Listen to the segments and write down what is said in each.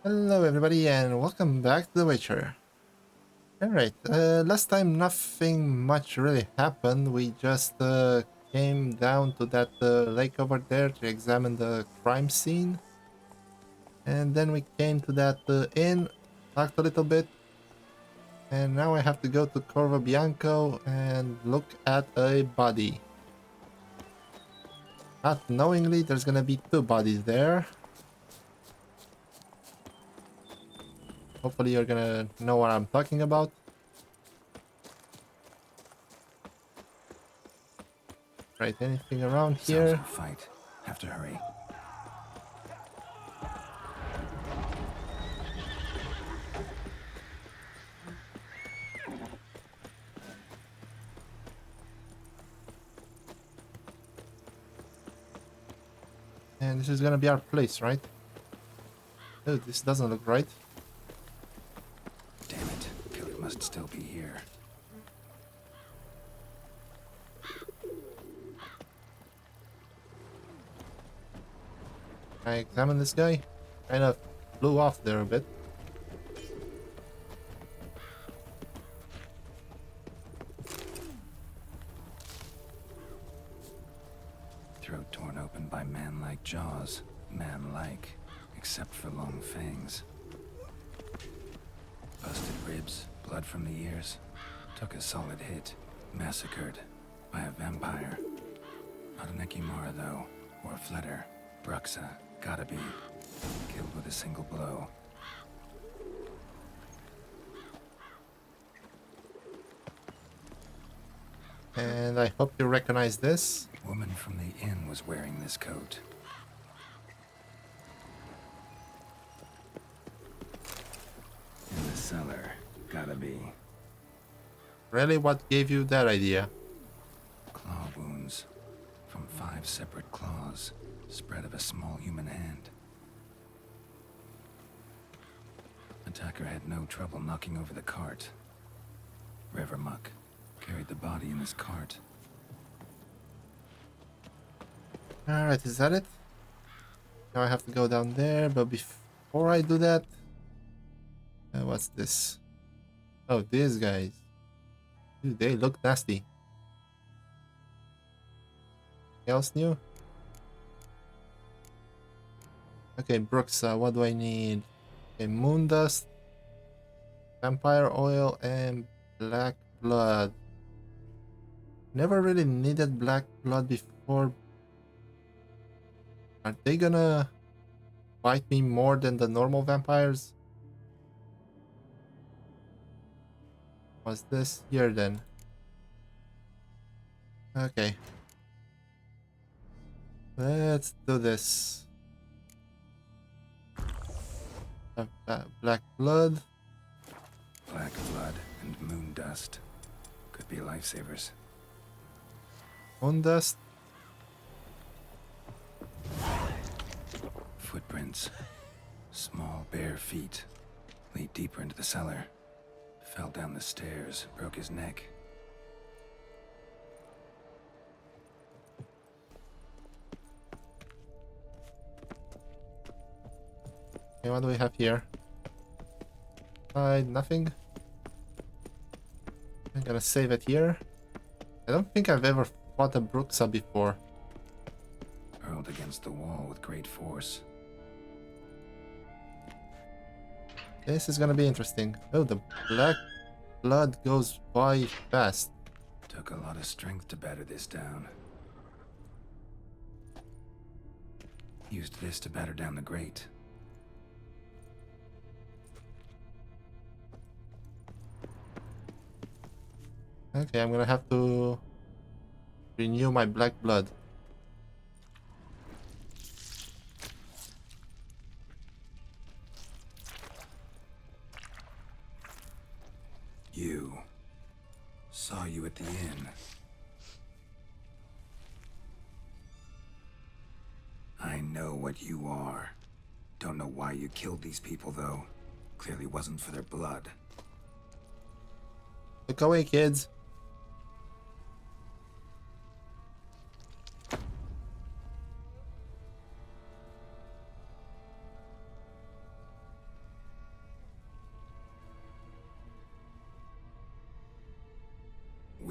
Hello everybody and welcome back to The Witcher. Alright, last time nothing much really happened. We just came down to that lake over there to examine the crime scene. And then we came to that inn, talked a little bit. And now I have to go to Corvo Bianco and look at a body. Not knowingly, there's gonna be two bodies there. Hopefully you're gonna know what I'm talking about. Right, anything around Sounds here? like a fight. Have to hurry. And this is gonna be our place, right? Oh, this doesn't look right. Damn it. Killer must still be here. I examine this guy. Kind of blew off there a bit. Throat torn open by man-like jaws. Man-like, except for long fangs. Busted ribs, blood from the ears. Took a solid hit. Massacred by a vampire. Not an Ekimara though, or a Fletter. Bruxa, gotta be. Killed with a single blow. And I hope you recognize this. Woman from the inn was wearing this coat. In the cellar, gotta be. Really, what gave you that idea? Claw wounds from 5 separate claws, spread of a small human hand. Attacker had no trouble knocking over the cart. Revermuck carried the body in his cart. Alright, is that it? Now I have to go down there, but before I do that... what's this? Oh, these guys. Dude, they look nasty. Anything else new? Okay, Bruxa, what do I need? Okay, moon dust, vampire oil, and black blood. Never really needed black blood before. Are they gonna bite me more than the normal vampires? What's this here then? Okay. Let's do this. Black blood. Black blood and moon dust. Could be lifesavers. Moon dust. Footprints. Small bare feet. Lead deeper into the cellar. Fell down the stairs, broke his neck. Okay, what do we have here? Nothing. I'm gonna save it here. I don't think I've ever fought a Bruxa before. Hurled against the wall with great force. This is gonna be interesting. Oh, the black blood goes by fast. Took a lot of strength to batter this down. Used this to batter down the grate. Okay, I'm gonna have to renew my black blood. You. Saw you at the inn. I know what you are. Don't know why you killed these people, though. Clearly wasn't for their blood. Look away, kids.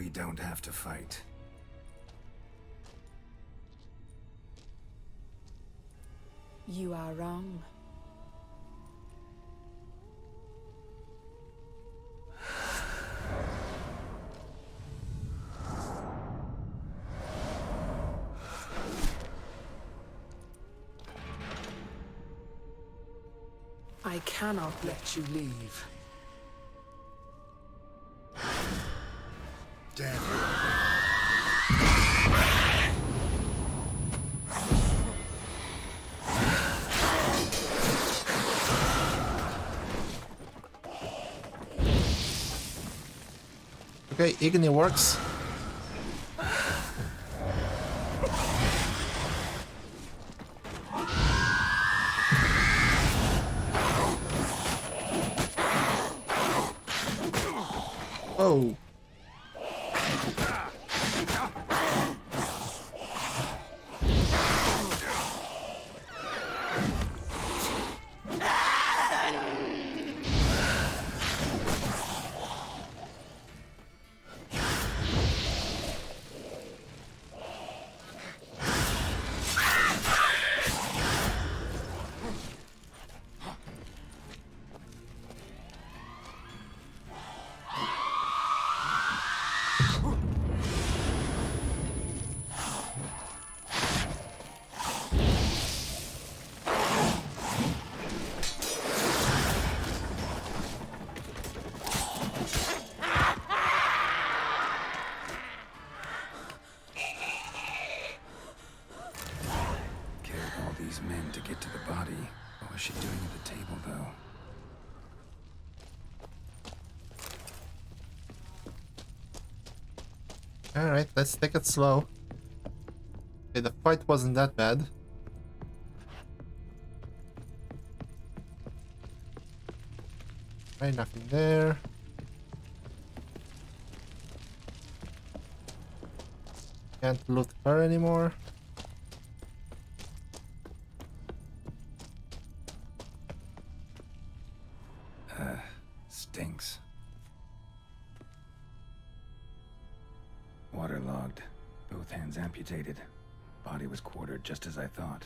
We don't have to fight. You are wrong. I cannot let you leave. Damn. Okay, Igni works. Oh. Men to get to the body. What was she doing at the table, though? Alright, let's take it slow. Okay, the fight wasn't that bad. Right, nothing there. Can't loot her anymore. Stinks. Waterlogged. Both hands amputated. Body was quartered just as I thought.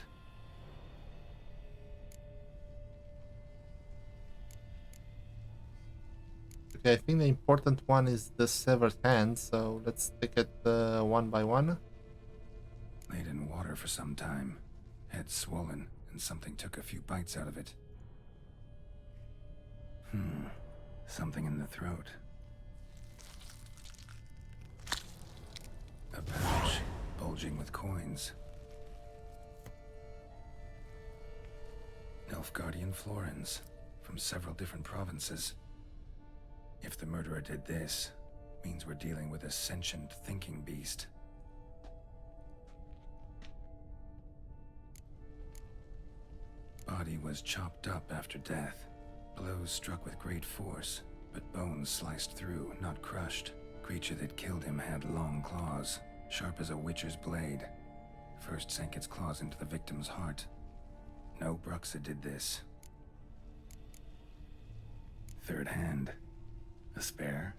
Okay, I think the important one is the severed hand, so let's take it one by one. Laid in water for some time. Head swollen, and something took a few bites out of it. Something in the throat. A pouch, bulging with coins. Nilfgaardian florins, from several different provinces. If the murderer did this, means we're dealing with a sentient thinking beast. Body was chopped up after death. Blows struck with great force, but bones sliced through, not crushed. Creature that killed him had long claws, sharp as a witcher's blade. First sank its claws into the victim's heart. No Bruxa did this. Third hand. A spare?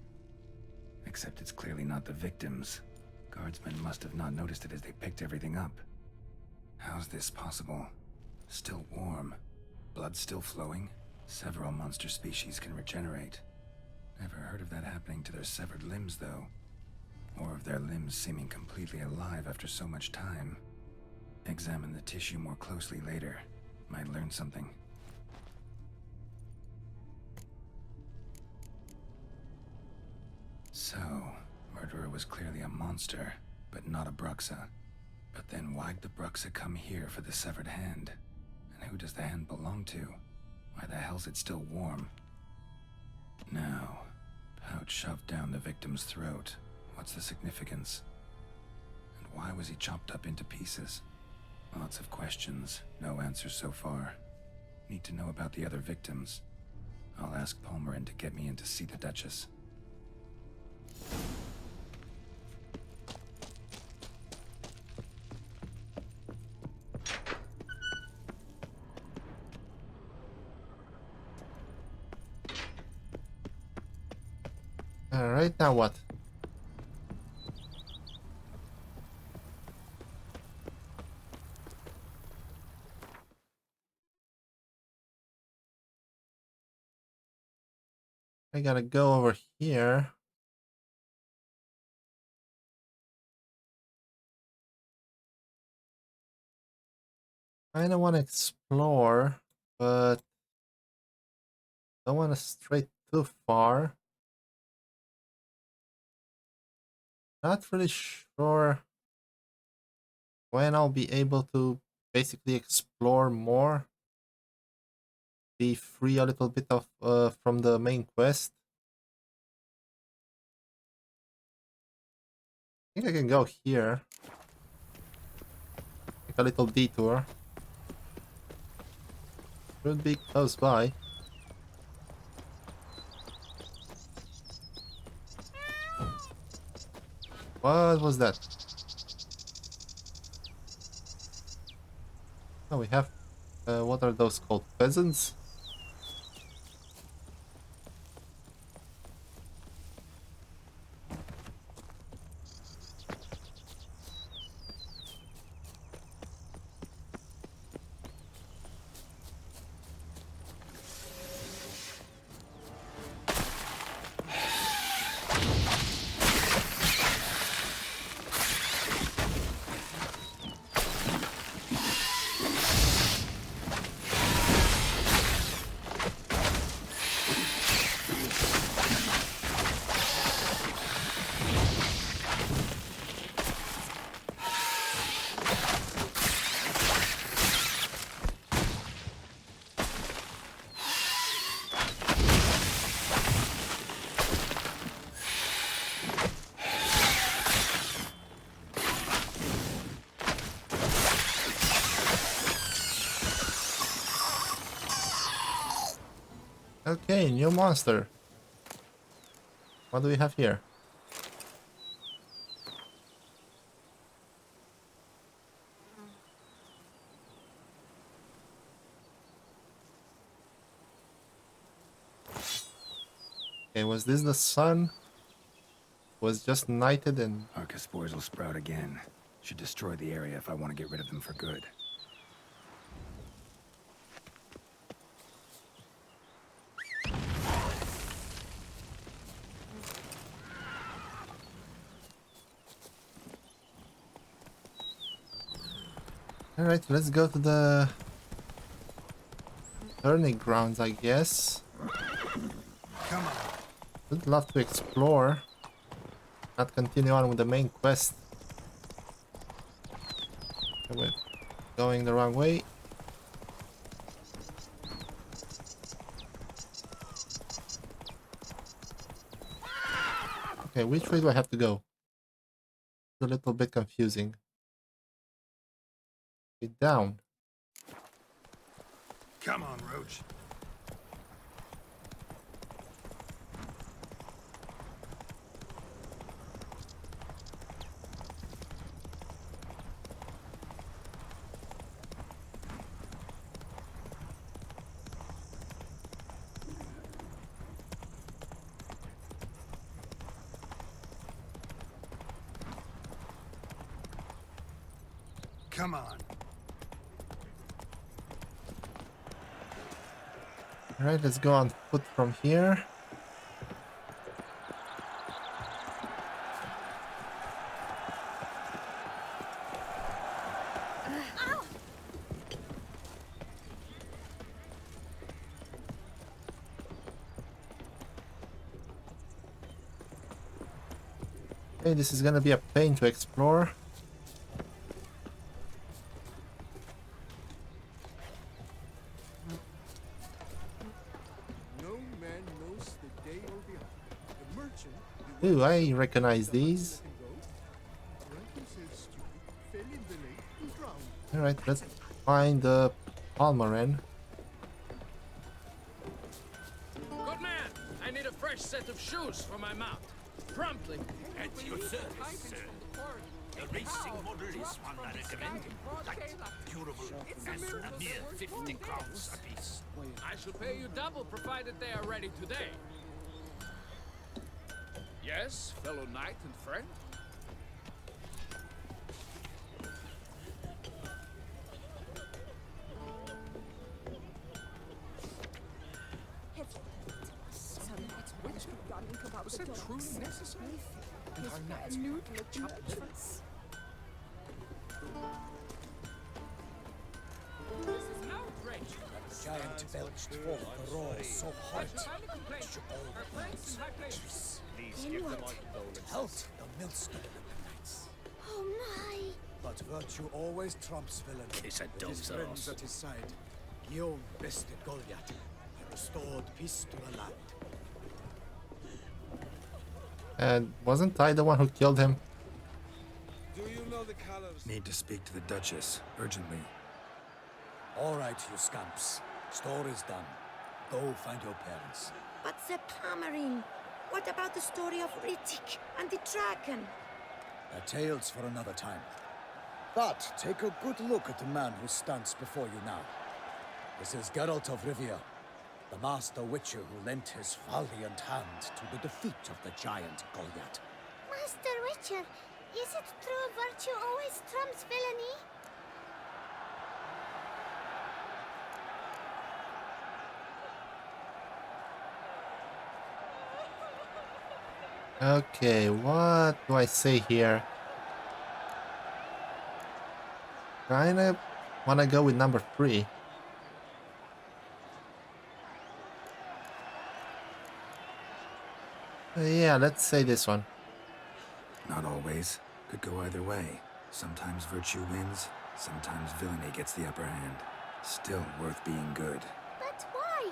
Except it's clearly not the victim's. Guardsmen must have not noticed it as they picked everything up. How's this possible? Still warm. Blood still flowing? Several monster species can regenerate. Never heard of that happening to their severed limbs, though. Or of their limbs seeming completely alive after so much time. Examine the tissue more closely later. Might learn something. So, murderer was clearly a monster, but not a Bruxa. But then why'd the Bruxa come here for the severed hand? And who does the hand belong to? Why the hell's it still warm? Now, pouch shoved down the victim's throat. What's the significance? And why was he chopped up into pieces? Lots of questions, no answers so far. Need to know about the other victims. I'll ask Palmerin to get me in to see the Duchess. Alright, now what? I gotta go over here. I don't want to explore, but don't want to stray too far. Not really sure when I'll be able to basically explore more. Be free a little bit of from the main quest. I think I can go here. Take a little detour. Should be close by. What was that? Oh, we have. What are those called? Peasants? Okay, new monster. What do we have here? Okay, was this the sun? Was just knighted and... Archospores will sprout again. Should destroy the area if I want to get rid of them for good. Alright, let's go to the turning grounds, I guess. Come on. Would love to explore. Not continue on with the main quest. We're going the wrong way. Okay, which way do I have to go? It's a little bit confusing. Okay, down. Come on, Roach. Come on. Alright, let's go on foot from here. Okay, this is gonna be a pain to explore. No man knows the day or the hour. The merchant, Ooh, I recognize these. fell in the lake and drowned. Alright, let's find the Palmaren. Good man! I need a fresh set of shoes for my mount. Promptly. At your service, sir. The racing model is one I recommend. Light, durable, and a mere 50 crowns apiece. I shall pay you double provided they are ready today. Yes, fellow knight and friend? it truly necessary? And our knights chaplains. This is outrageous. The giant belched forth the roar so hot. Her friends in high places. Please give them my condolences. Halt the millstone of the knights. Oh my! But virtue always trumps villainy. Kiss a With dove's his friends arse. at his side, Guillaume bested Goliath and restored peace to the land. And wasn't I the one who killed him? Do you know the colors? Need to speak to the Duchess, urgently. All right, you scamps. Store is done. Go find your parents. But the Palmerine, what about the story of Rittik and the dragon? They're tales for another time. But take a good look at the man who stands before you now. This is Geralt of Rivia, the master witcher who lent his valiant hand to the defeat of the giant Goliath. Master Witcher, is it true virtue always trumps villainy? Okay, what do I say here? Kinda wanna go with number 3. Yeah, let's say this one. Not always. Could go either way. Sometimes virtue wins, sometimes villainy gets the upper hand. Still worth being good. But why?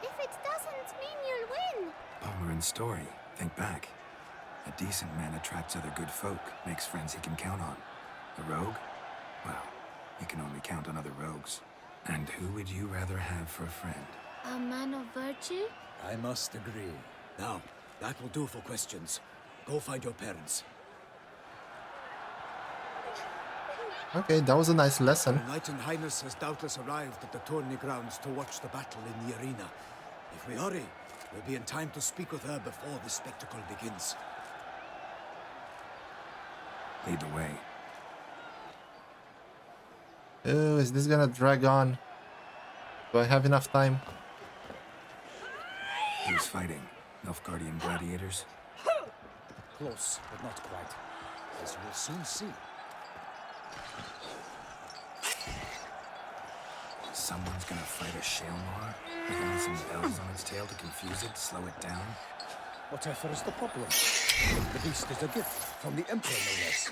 If it doesn't mean you'll win. Palmerin's story. Think back. A decent man attracts other good folk, makes friends he can count on. A rogue? Well, he can only count on other rogues. And who would you rather have for a friend? A man of virtue? I must agree. Now, that will do for questions. Go find your parents. Okay, that was a nice lesson. Her Knight and Highness has doubtless arrived at the tourney grounds to watch the battle in the arena. If we hurry, we'll be in time to speak with her before the spectacle begins. Lead the way. Oh, is this gonna drag on? Do I have enough time? Who's fighting? Nilfgaardian gladiators? Close, but not quite. As you will soon see. Someone's gonna fight a Shaelmaar? With only some bells on its tail to confuse it, slow it down? Whatever is the problem? The beast is a gift from the Emperor, no less.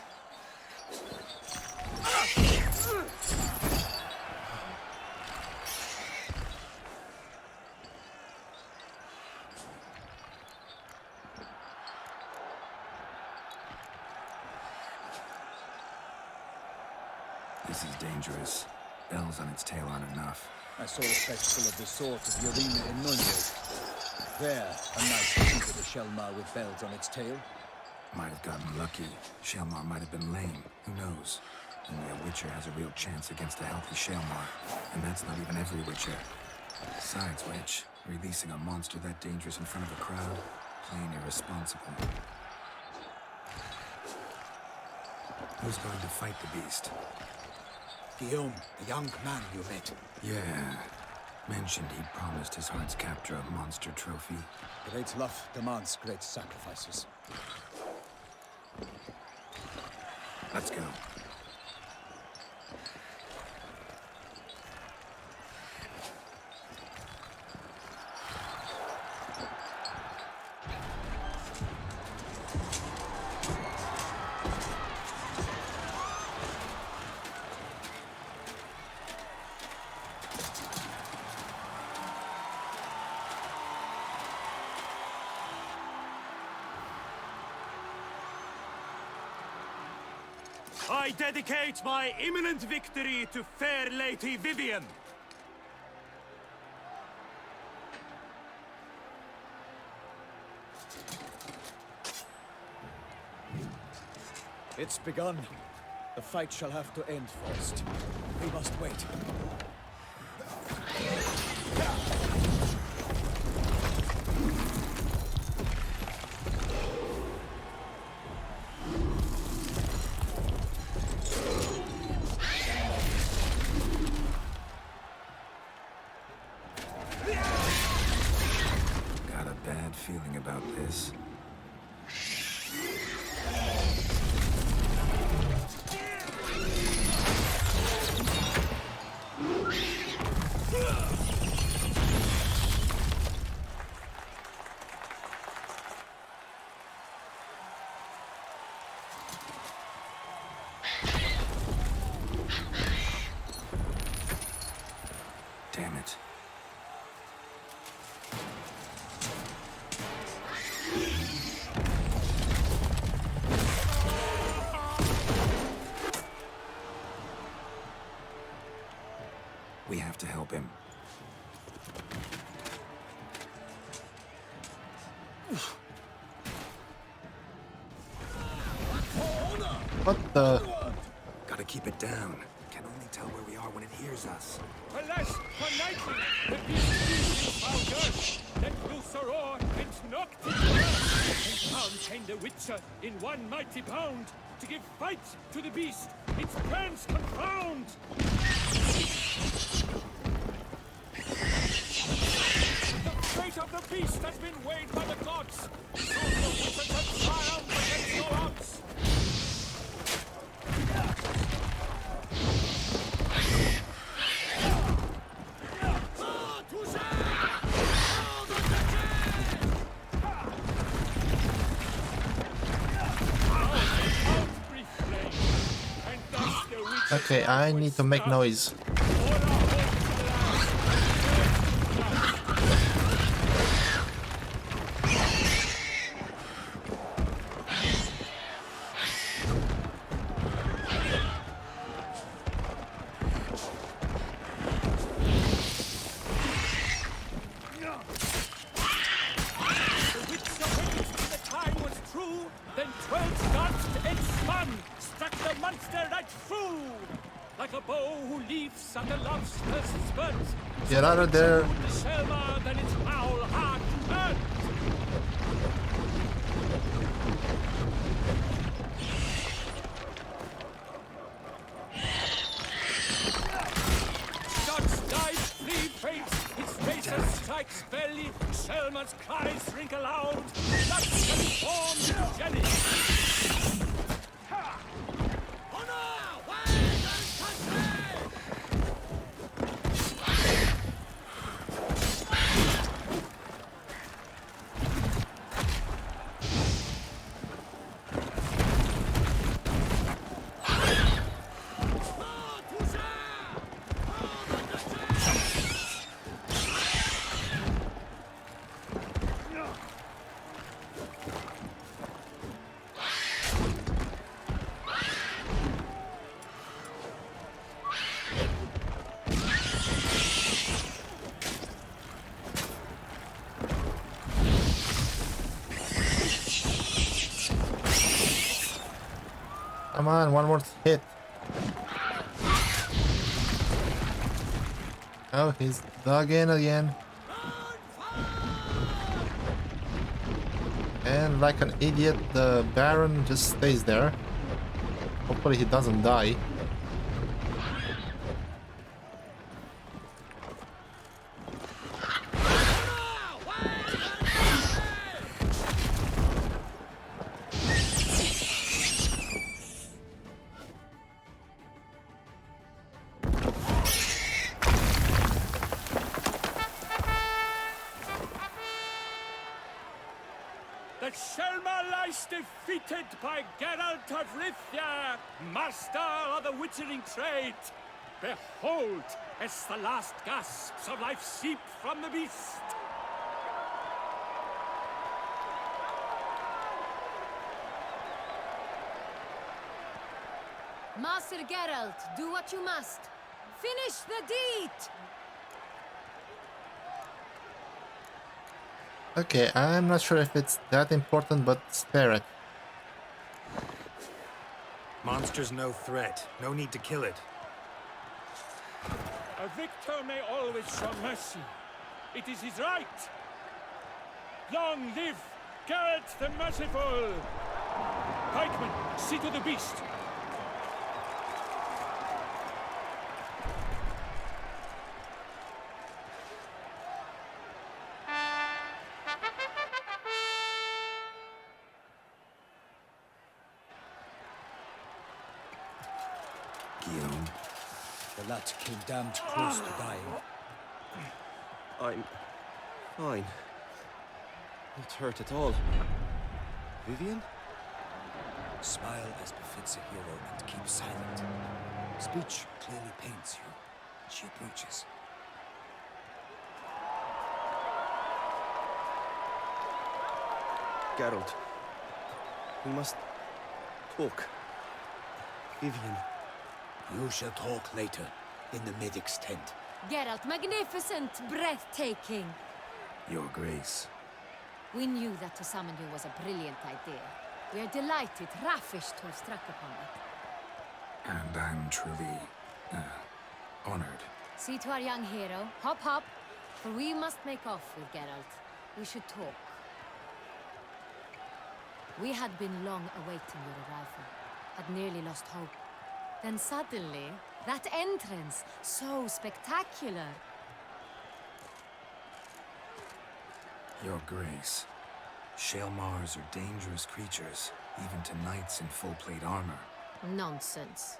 This is dangerous. Bells on its tail aren't enough. I saw a spectacle of the sort at the arena in Nuremberg. There, a knight defeated a Shaelmaar with bells on its tail. Might have gotten lucky. Shaelmaar might have been lame. Who knows? Only a Witcher has a real chance against a healthy Shaelmaar. And that's not even every Witcher. Besides which, releasing a monster that dangerous in front of a crowd? Plain irresponsible. Who's going to fight the beast? Guillaume, the young man you met. Yeah. Mentioned he'd promised his heart's captor a monster trophy. Great love demands great sacrifices. Let's go. I dedicate my imminent victory to fair Lady Vivian. It's begun. The fight shall have to end first. We must wait. Got a bad feeling about this. What the? Gotta keep it down. Can only tell where we are when it hears us. Alas, for nighting, the beast is found us. Let loose a roar and knocked it down. And down came the Witcher in one mighty bound to give fight to the beast. Its plans confound. The fate of the beast has been weighed by the gods. So the Witcher can triumph against no odds. Okay, I need to make noise. Then 12 darts and spun, struck the monster right through. Like a bow who leaps at the lobster's spurt. Get out of there. Shaelmaar, then its howl hard turned. Shots dive, three faints, its razor strikes belly. Shaelmaar's cries ring aloud. Blood transformed to jelly. Come on, one more hit. Oh, he's dug in again. And like an idiot, the Baron just stays there. Hopefully he doesn't die. That Shaelmaar lies defeated by Geralt of Rivia, master of the witchering trade. Behold, as the last gasps of life seep from the beast. Master Geralt, do what you must. Finish the deed! Okay, I'm not sure if it's that important, but spare it. Monster's no threat. No need to kill it. A victor may always show mercy. It is his right. Long live Geralt the Merciful! Pikeman, see to the beast. The lad came damned close to dying. I'm fine. Not hurt at all. Vivian? Smile as befits a hero and keep silent. Speech clearly paints you. She approaches. Geralt. We must talk. Vivian. You shall talk later, in the medic's tent. Geralt, magnificent, breathtaking. Your Grace. We knew that to summon you was a brilliant idea. We are delighted, ravished to have struck upon it. And I'm truly, honored. See to our young hero. Hop, hop. For we must make off with Geralt. We should talk. We had been long awaiting your arrival. Had nearly lost hope. Then suddenly, that entrance, so spectacular. Your Grace. Shaelmaars are dangerous creatures, even to knights in full plate armor. Nonsense.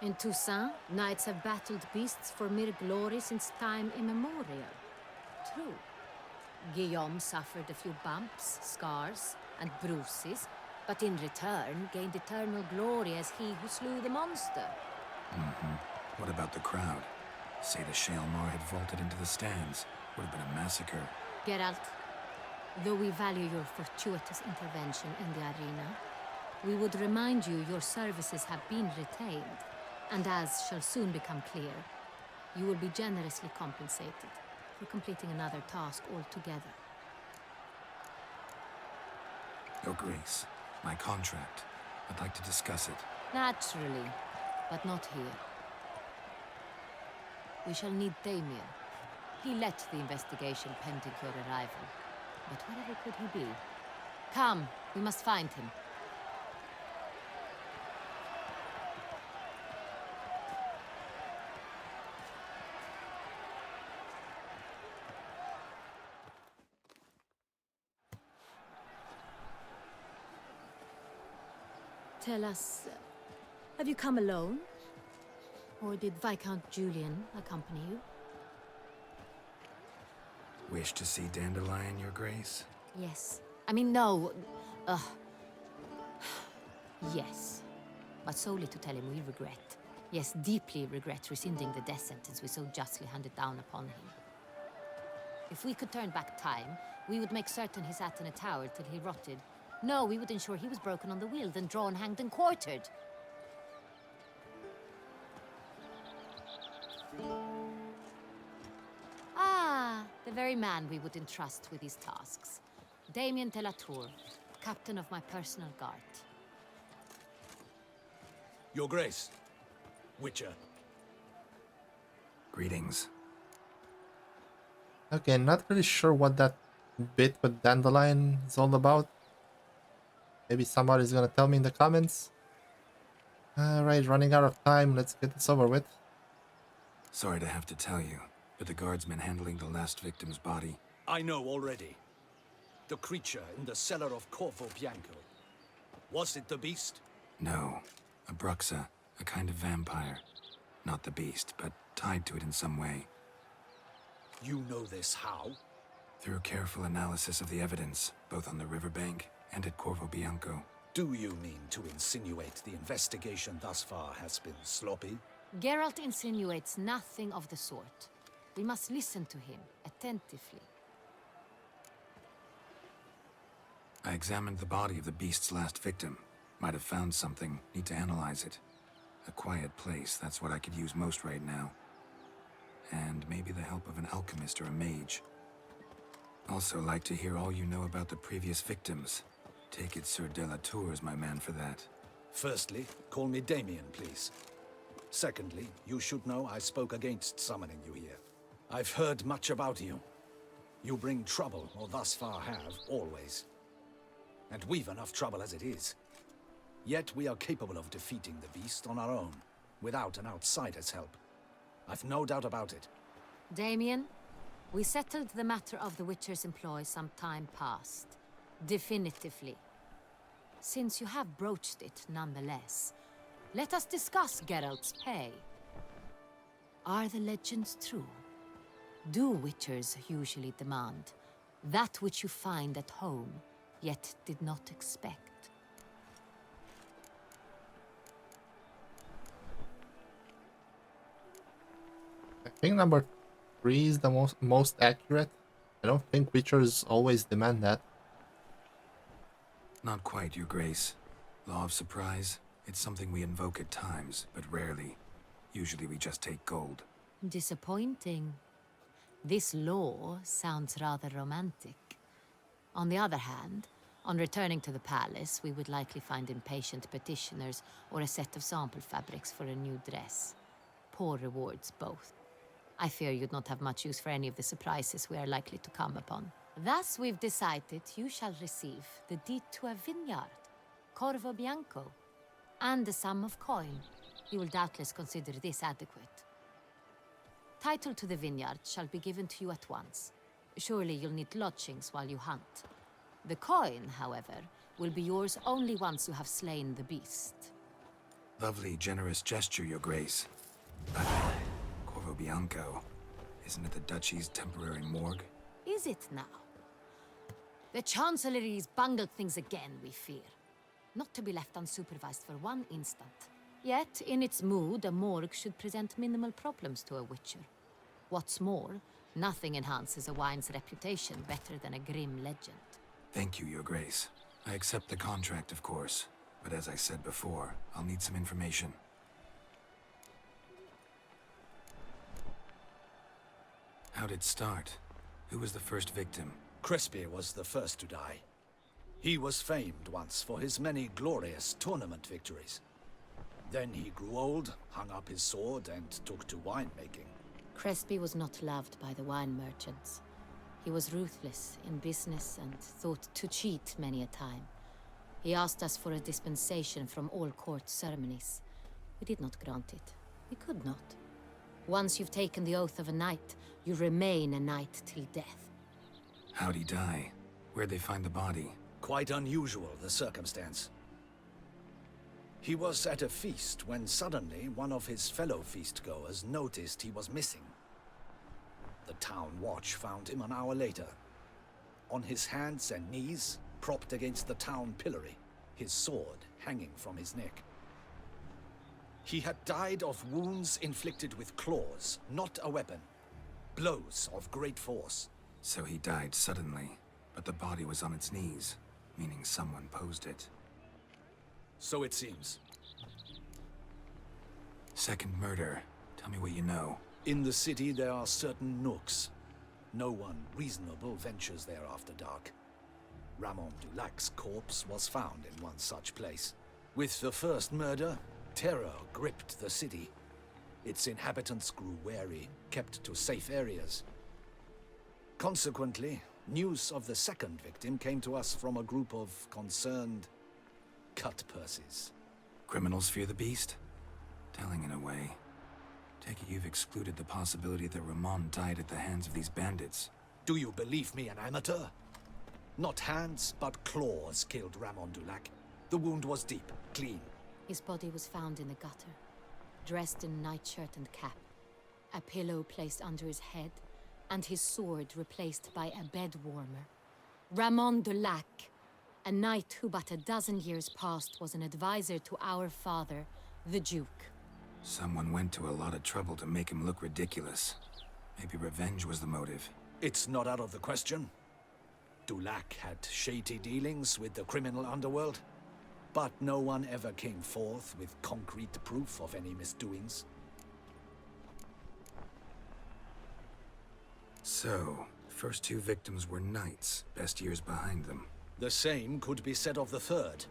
In Toussaint, knights have battled beasts for mere glory since time immemorial. True. Guillaume suffered a few bumps, scars, and bruises, but in return gained eternal glory as he who slew the monster. What about the crowd? Say the Shaelmaar had vaulted into the stands. Would have been a massacre. Geralt, though we value your fortuitous intervention in the arena, we would remind you your services have been retained, and as shall soon become clear, you will be generously compensated for completing another task altogether. Your Grace, my contract. I'd like to discuss it. Naturally, but not here. We shall need Damien. He led the investigation pending your arrival. But wherever could he be? Come, we must find him. Tell us, have you come alone? Or did Viscount Julian accompany you? Wish to see Dandelion, Your Grace? Yes. I mean, no. Yes. But solely to tell him we regret. Yes, deeply regret rescinding the death sentence we so justly handed down upon him. If we could turn back time, we would make certain he sat in a tower till he rotted. No, we would ensure he was broken on the wheel, then drawn, hanged, and quartered. Ah, the very man we would entrust with these tasks. Damien de la Tour, captain of my personal guard. Your Grace. Witcher. Greetings. Okay, not really sure what that bit with Dandelion is all about. Maybe somebody's gonna tell me in the comments. Alright, running out of time. Let's get this over with. Sorry to have to tell you, but the guardsmen handling the last victim's body... I know already. The creature in the cellar of Corvo Bianco. Was it the beast? No. A Bruxa, a kind of vampire. Not the beast, but tied to it in some way. You know this how? Through careful analysis of the evidence, both on the riverbank and at Corvo Bianco. Do you mean to insinuate the investigation thus far has been sloppy? Geralt insinuates nothing of the sort. We must listen to him attentively. I examined the body of the beast's last victim. Might have found something. Need to analyze it. A quiet place, that's what I could use most right now. And maybe the help of an alchemist or a mage. Also like to hear all you know about the previous victims. Take it Sir de la Tour is my man for that. Firstly, call me Damien, please. Secondly, you should know I spoke against summoning you here. I've heard much about you. You bring trouble, or thus far have, always. And we've enough trouble as it is. Yet we are capable of defeating the beast on our own, without an outsider's help. I've no doubt about it. Damien, we settled the matter of the Witcher's employ some time past. Definitively. Since you have broached it nonetheless, let us discuss Geralt's pay. Are the legends true? Do Witchers usually demand that which you find at home, yet did not expect? I think number 3 is the most accurate. I don't think Witchers always demand that. Not quite, Your Grace. Law of surprise, it's something we invoke at times, but rarely. Usually we just take gold. Disappointing. This law sounds rather romantic. On the other hand, On returning to the palace, we would likely find impatient petitioners or a set of sample fabrics for a new dress. Poor rewards, both. I fear you'd not have much use for any of the surprises we are likely to come upon. Thus, we've decided you shall receive the deed to a vineyard, Corvo Bianco, and a sum of coin. You will doubtless consider this adequate. Title to the vineyard shall be given to you at once. Surely you'll need lodgings while you hunt. The coin, however, will be yours only once you have slain the beast. Lovely, generous gesture, Your Grace. But Corvo Bianco, isn't it the Duchy's temporary morgue? Is it now? The Chancellery's bungled things again, we fear. Not to be left unsupervised for one instant. Yet, in its mood, a morgue should present minimal problems to a witcher. What's more, nothing enhances a wine's reputation better than a grim legend. Thank you, Your Grace. I accept the contract, of course. But as I said before, I'll need some information. How'd it start? Who was the first victim? Crespi was the first to die. He was famed once for his many glorious tournament victories. Then he grew old, hung up his sword, and took to winemaking. Crespi was not loved by the wine merchants. He was ruthless in business and thought to cheat many a time. He asked us for a dispensation from all court ceremonies. We did not grant it. We could not. Once you've taken the oath of a knight, you remain a knight till death. How'd he die? Where'd they find the body? Quite unusual, the circumstance. He was at a feast when suddenly one of his fellow feastgoers noticed he was missing. The town watch found him an hour later. On his hands and knees, propped against the town pillory, his sword hanging from his neck. He had died of wounds inflicted with claws, not a weapon. Blows of great force. So he died suddenly, but the body was on its knees, meaning someone posed it. So it seems. Second murder. Tell me what you know. In the city there are certain nooks. No one reasonable ventures there after dark. Ramon Dulac's corpse was found in one such place. With the first murder, terror gripped the city. Its inhabitants grew wary, kept to safe areas. Consequently, news of the second victim came to us from a group of concerned cut-purses. Criminals fear the beast? Telling in a way. Take it you've excluded the possibility that Ramon died at the hands of these bandits. Do you believe me an amateur? Not hands, but claws killed Ramon Dulac. The wound was deep, clean. His body was found in the gutter, dressed in nightshirt and cap, a pillow placed under his head, and his sword replaced by a bed warmer. Ramon Dulac, a knight who but a dozen years past was an advisor to our father, the Duke. Someone went to a lot of trouble to make him look ridiculous. Maybe revenge was the motive. It's not out of the question. Dulac had shady dealings with the criminal underworld, but no one ever came forth with concrete proof of any misdoings. So, first two victims were knights, best years behind them. The same could be said of the third.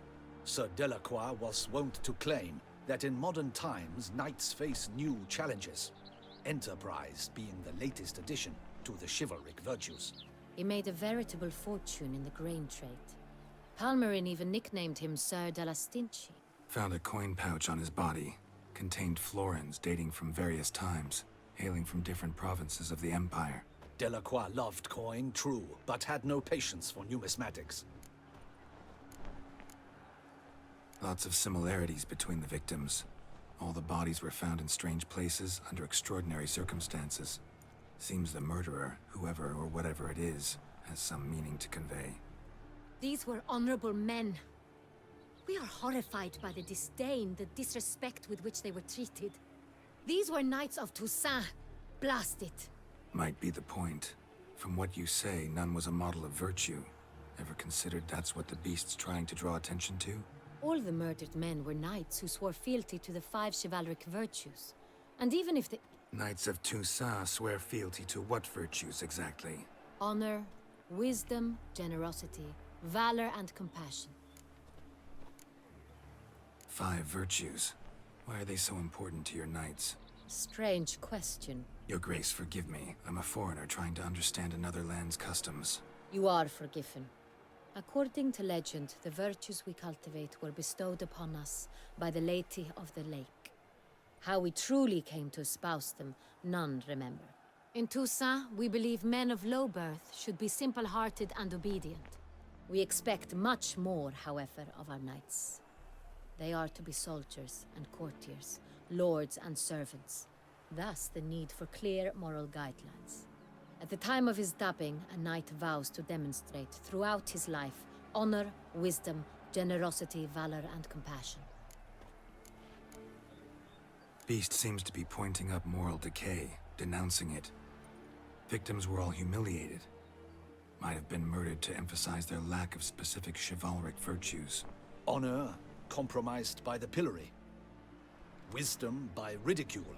Sir Delacroix was wont to claim that in modern times knights face new challenges, enterprise being the latest addition to the chivalric virtues. He made a veritable fortune in the grain trade. Palmerin even nicknamed him Sir della Stinci. Found a coin pouch on his body. Contained florins dating from various times, hailing from different provinces of the Empire. Delacroix loved coin, true, but had no patience for numismatics. Lots of similarities between the victims. All the bodies were found in strange places under extraordinary circumstances. Seems the murderer, whoever or whatever it is, has some meaning to convey. These were honorable men. We are horrified by the disdain, the disrespect with which they were treated. These were knights of Toussaint. Blast it. Might be the point. From what you say, none was a model of virtue. Ever considered that's what the beast's trying to draw attention to? All the murdered men were knights who swore fealty to the 5 chivalric virtues. And even if the... Knights of Toussaint swear fealty to what virtues exactly? Honor, wisdom, generosity, Valor and compassion. 5 virtues. Why are they so important to your knights? Strange question. Your Grace, forgive me. I'm a foreigner trying to understand another land's customs. You are forgiven. According to legend, the virtues we cultivate were bestowed upon us by the Lady of the Lake. How we truly came to espouse them, none remember. In Toussaint, we believe men of low birth should be simple-hearted and obedient. We expect much more, however, of our knights. They are to be soldiers and courtiers, lords and servants. Thus, the need for clear moral guidelines. At the time of his dubbing, a knight vows to demonstrate throughout his life honor, wisdom, generosity, valor, and compassion. Beast seems to be pointing up moral decay, denouncing it. Victims were all humiliated. Might have been murdered to emphasize their lack of specific chivalric virtues. Honor compromised by the pillory. Wisdom by ridicule.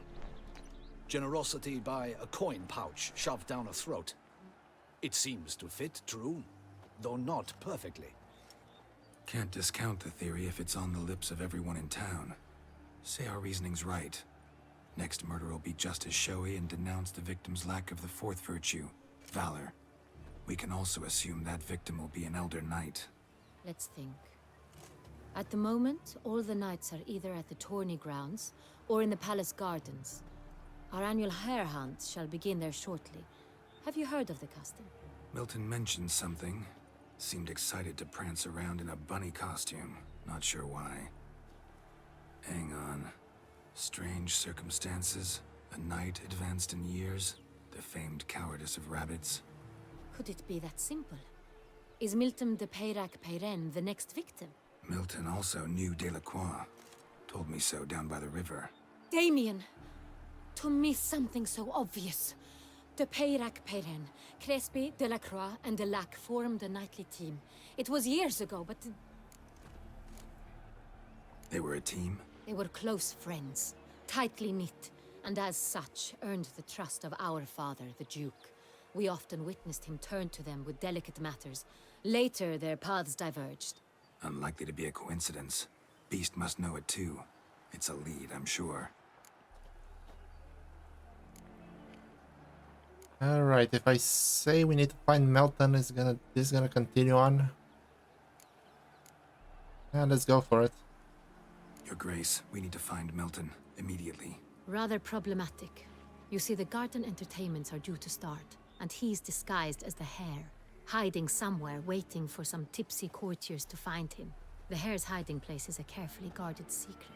Generosity by a coin pouch shoved down a throat. It seems to fit, true, though not perfectly. Can't discount the theory if it's on the lips of everyone in town. Say our reasoning's right. Next murder will be just as showy and denounce the victim's lack of the 4th virtue, valor. We can also assume that victim will be an elder knight. Let's think. At the moment, all the knights are either at the tourney grounds or in the palace gardens. Our annual hare hunt shall begin there shortly. Have you heard of the custom? Milton mentioned something. Seemed excited to prance around in a bunny costume. Not sure why. Hang on. Strange circumstances. A knight advanced in years. The famed cowardice of rabbits. Could it be that simple? Is Milton de Peyrac-Peyren the next victim? Milton also knew Delacroix. Told me so down by the river. Damien! To miss something so obvious. De Peyrac-Peyren, Crespi, Delacroix, and Delac formed a knightly team. It was years ago, but... They were a team? They were close friends, tightly knit, and as such earned the trust of our father, the Duke. We often witnessed him turn to them with delicate matters. Later, their paths diverged. Unlikely to be a coincidence. Beast must know it too. It's a lead, I'm sure. Alright, if I say we need to find Melton, this is gonna continue on. Yeah, let's go for it. Your Grace, we need to find Milton immediately. Rather problematic. You see, the garden entertainments are due to start, and he's disguised as the hare, hiding somewhere, waiting for some tipsy courtiers to find him. The hare's hiding place is a carefully guarded secret.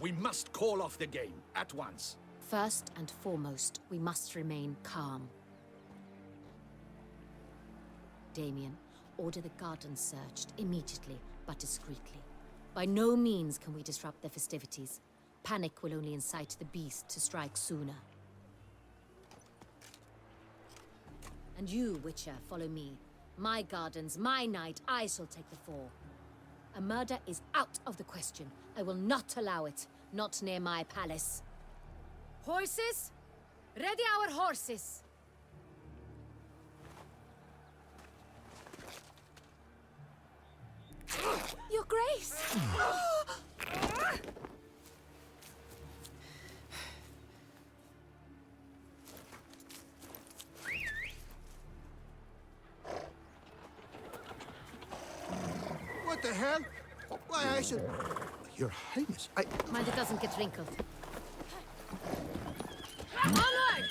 We must call off the game, at once. First and foremost, we must remain calm. Damien, order the garden searched immediately, but discreetly. By no means can we disrupt the festivities. Panic will only incite the beast to strike sooner. And you, Witcher, follow me. My gardens, my night, I shall take the fall. A murder is out of the question. I will not allow it. Not near my palace. Horses? Ready our horses! Your Grace! What the hell? Why, I should... Your Highness, Mind it doesn't get wrinkled. Onward!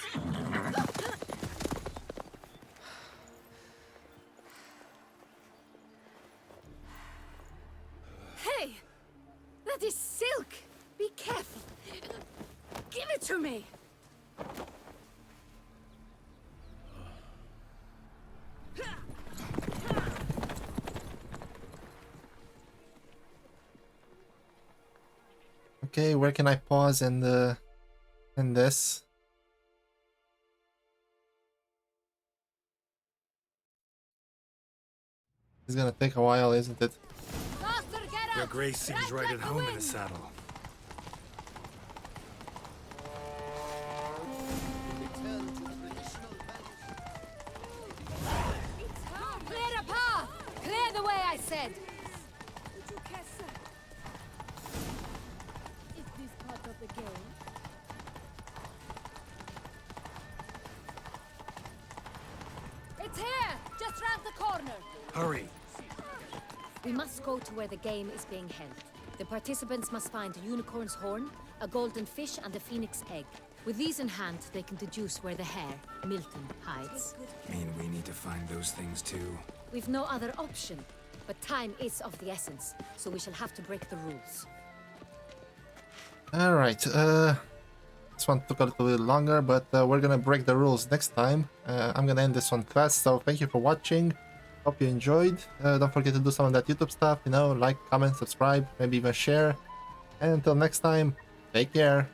Hey! That is silk! Be careful! Give it to me! Okay, where can I pause in this? It's gonna take a while, isn't it? Faster, get up! Your Grace seems right at home in a saddle. Clear a path! Clear the ahead. Is this part of the game? It's here! Just round the corner! Hurry! We must go to where the game is being held. The participants must find a unicorn's horn, a golden fish, and a phoenix egg. With these in hand, they can deduce where the hare, Milton, hides. Mean we need to find those things too? We've no other option. But time is of the essence, so we shall have to break the rules. Alright, this one took a little bit longer, but we're gonna break the rules next time. I'm gonna end this one class, so thank you for watching. Hope you enjoyed. Don't forget to do some of that YouTube stuff, you know, like, comment, subscribe, maybe even share. And until next time, take care.